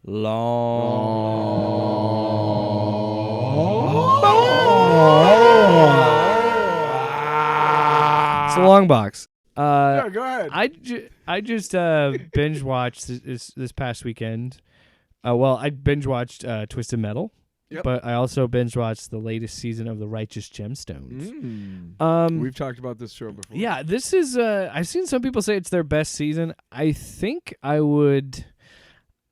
It's a Longbox. Yeah, go ahead. I just binge watched this past weekend. I binge watched Twisted Metal. Yep. But I also binge watched the latest season of The Righteous Gemstones. We've talked about this show before. Yeah, this is. I've seen some people say it's their best season. I think I would.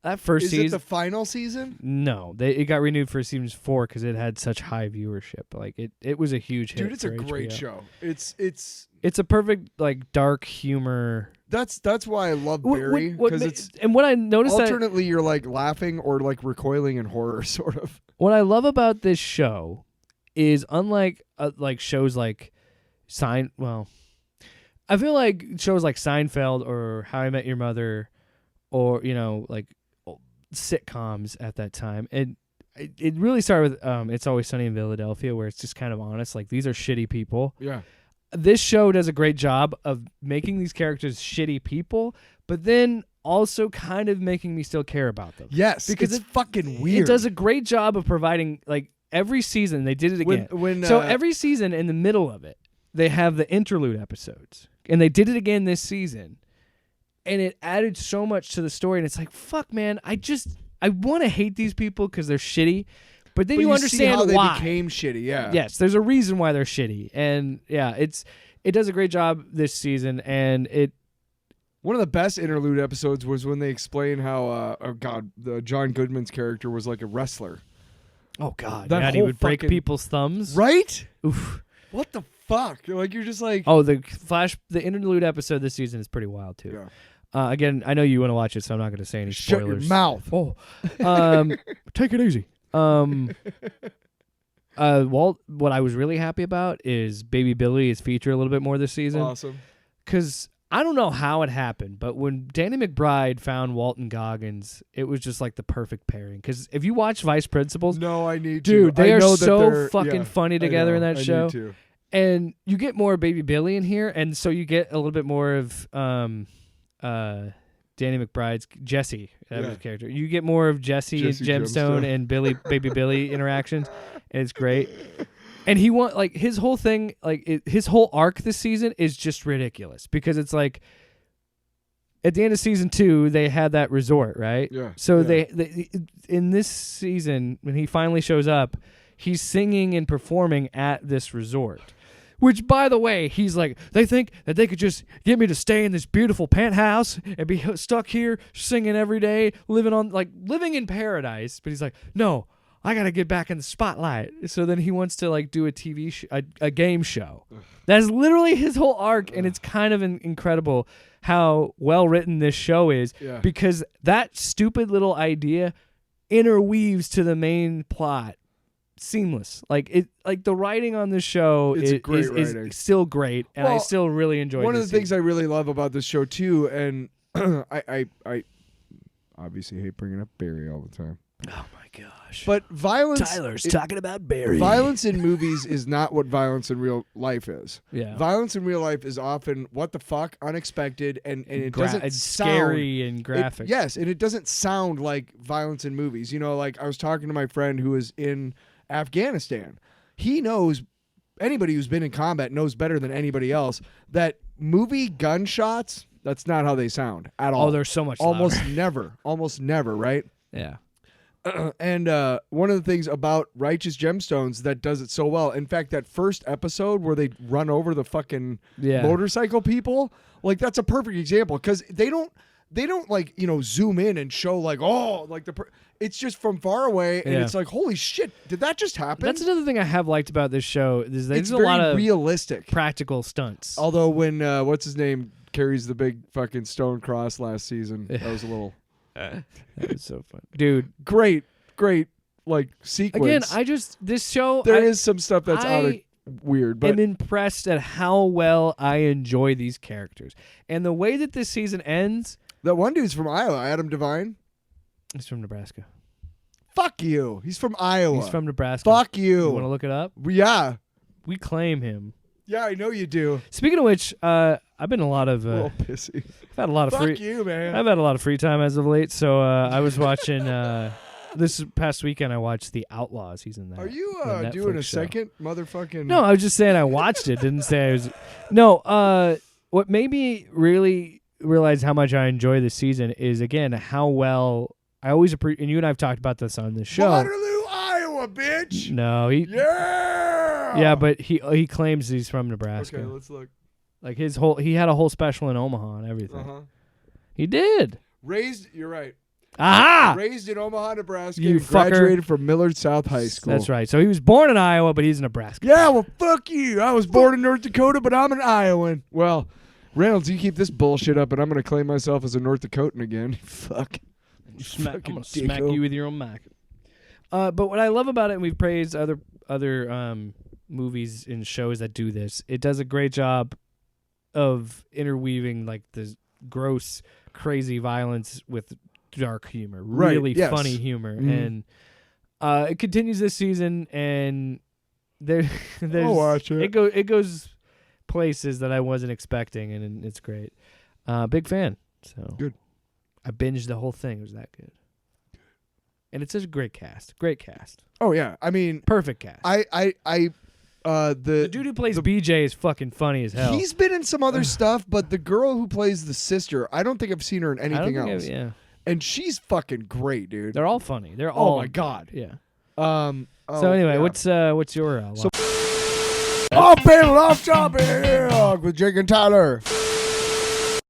That first season. Is it the final season? No, it got renewed for season 4 because it had such high viewership. Like it was a huge hit. Dude, it's a great HBO. show. It's a perfect like dark humor. That's why I love Barry, because it's and what I noticed alternately you're like laughing or like recoiling in horror, sort of. What I love about this show is unlike like shows like I feel like shows like Seinfeld or How I Met Your Mother, or like sitcoms at that time. And it really started with It's Always Sunny in Philadelphia, where it's just kind of honest, like these are shitty people. Yeah. This show does a great job of making these characters shitty people, but then also kind of making me still care about them. Yes, because it's fucking weird. It does a great job of providing, like, every season they did it again. So every season, in the middle of it, they have the interlude episodes, and they did it again this season. And it added so much to the story, and it's like, fuck, man, I want to hate these people because they're shitty, but then you understand see how why they became shitty. Yeah. Yes, there's a reason why they're shitty, and yeah, it does a great job this season, and one of the best interlude episodes was when they explain how the John Goodman's character was like a wrestler. Oh God, that he would break people's thumbs, right? Oof. What the fuck? Like you're just like, oh, the interlude episode this season is pretty wild too. Yeah. Again, I know you want to watch it, so I'm not going to say any spoilers. Shut your mouth. Oh, take it easy. Walt, what I was really happy about is Baby Billy is featured a little bit more this season. Awesome. Because I don't know how it happened, but when Danny McBride found Walton Goggins, it was just like the perfect pairing. Because if you watch Vice Principals, no, I need to. Dude, they I are know so fucking funny together in that I show. Need to. And you get more of Baby Billy in here, and so you get a little bit more of Danny McBride's Jesse, that was his character. You get more of Jesse Gemstone and Baby Billy interactions, and it's great. And he his whole thing, his whole arc this season is just ridiculous because it's like at the end of season 2 they had that resort, right? Yeah. So they in this season when he finally shows up, he's singing and performing at this resort. Which, by the way, he's like, they think that they could just get me to stay in this beautiful penthouse and be stuck here singing every day, living in paradise. But he's like, no, I got to get back in the spotlight. So then he wants to do a TV a game show. That's literally his whole arc, and it's kind of incredible how well written this show is because that stupid little idea interweaves to the main plot. Seamless, the writing on this show is still great, and I still really enjoy it. One of the things I really love about this show too, and I obviously hate bringing up Barry all the time. Oh my gosh! But violence. Tyler's talking about Barry. Violence in movies is not what violence in real life is. Yeah. Violence in real life is often what the fuck, unexpected, and it doesn't it's sound scary and graphic. Yes, and it doesn't sound like violence in movies. I was talking to my friend who was in Afghanistan. He knows, anybody who's been in combat knows better than anybody else that movie gunshots, that's not how they sound at all. Oh, they're so much louder. Almost never, right? Yeah. And one of the things about Righteous Gemstones that does it so well, in fact, that first episode where they run over the fucking motorcycle people, that's a perfect example because they don't zoom in and show it's just from far away and it's like, holy shit, did that just happen? That's another thing I have liked about this show is there's it's a lot of realistic practical stunts. Although when what's his name carries the big fucking stone cross last season, that was a little that was so fun, dude. Great sequence. Again, this show there is some stuff that's out of weird, but I'm impressed at how well I enjoy these characters and the way that this season ends. That one dude's from Iowa, Adam Devine. He's from Nebraska. Fuck you. He's from Iowa. He's from Nebraska. Fuck you. You want to look it up? Yeah. We claim him. Yeah, I know you do. Speaking of which, I I've been a lot of a little pissy. I've had a lot of Fuck you, man. I've had a lot of free time as of late, so I was watching this past weekend I watched The Outlaws. He's in that. Are you the doing a Netflix show. second motherfucking No, I was just saying I watched it, didn't say I was. No, what made me really realize how much I enjoy this season is, again, how well I always appreciate, and you and I have talked about this on this show. Waterloo, Iowa, bitch. No, yeah, but he claims he's from Nebraska. Okay, let's look. Like he had a whole special in Omaha and everything. He did. You're right. Aha! Raised in Omaha, Nebraska. You and graduated from Millard South High School. That's right. So he was born in Iowa, but he's in Nebraska. Yeah, well, fuck you. I was born in North Dakota, but I'm an Iowan. Well, Reynolds, you keep this bullshit up, and I'm going to claim myself as a North Dakotan again. Fuck. I'm going to smack you with your own mic. But what I love about it, and we've praised other movies and shows that do this, it does a great job of interweaving like the gross, crazy violence with dark humor, really funny humor, and it continues this season, and there's I'll watch it. It goes places that I wasn't expecting, and it's great. Big fan. So good. I binged the whole thing. It was that good, and it's such a great cast. Great cast. Oh yeah, I mean, perfect cast. The dude who plays BJ is fucking funny as hell. He's been in some other stuff, but the girl who plays the sister, I don't think I've seen her in anything else. Yeah. And she's fucking great, dude. They're all funny. They're all. Oh my god. Yeah. So anyway, what's your Off panel, off topic with Jake and Tyler.